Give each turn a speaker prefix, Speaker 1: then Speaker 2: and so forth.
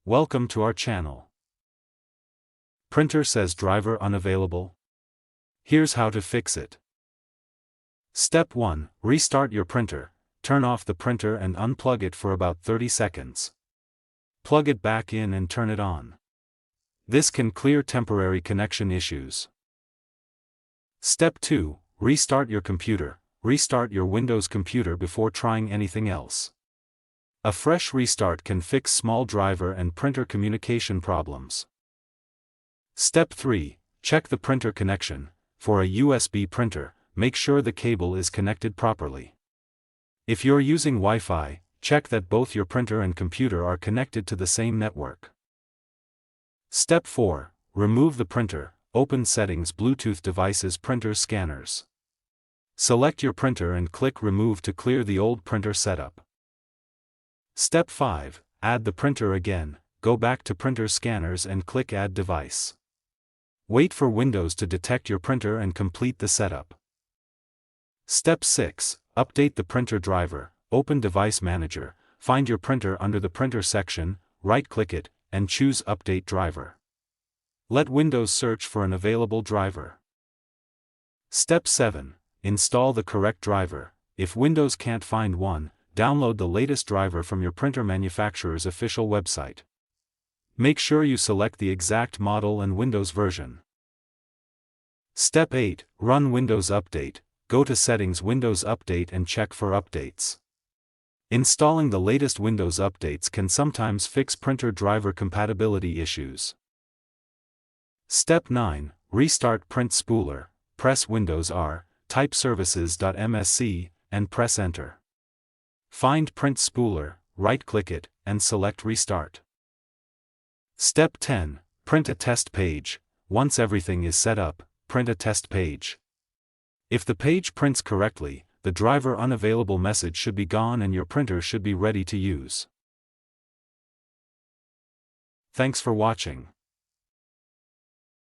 Speaker 1: Welcome to our channel. Printer says driver unavailable. Here's how to fix it. Step 1. Restart your printer. Turn off the printer and unplug it for about 30 seconds. Plug it back in and turn it on. This can clear temporary connection issues. Step 2. Restart your computer. Restart your Windows computer before trying anything else. A fresh restart can fix small driver and printer communication problems. Step 3. Check the printer connection. For a USB printer, make sure the cable is connected properly. If you're using Wi-Fi, check that both your printer and computer are connected to the same network. Step 4. Remove the printer. Open Settings, Bluetooth devices, Printer Scanners. Select your printer and click Remove to clear the old printer setup. Step 5. Add the printer again. Go back to Printer Scanners and click Add Device. Wait for Windows to detect your printer and complete the setup. Step 6. Update the printer driver. Open Device Manager, find your printer under the Printer section, right-click it, and choose Update Driver. Let Windows search for an available driver. Step 7. Install the correct driver. If Windows can't find one, download the latest driver from your printer manufacturer's official website. Make sure you select the exact model and Windows version. Step 8. Run Windows Update. Go to Settings, Windows Update, and check for updates. Installing the latest Windows updates can sometimes fix printer driver compatibility issues. Step 9. Restart Print Spooler. Press Windows R, type services.msc, and press Enter. Find Print Spooler, right-click it, and select Restart. Step 10. Print a test page. Once everything is set up, print a test page. If the page prints correctly, the driver unavailable message should be gone and your printer should be ready to use. Thanks for watching.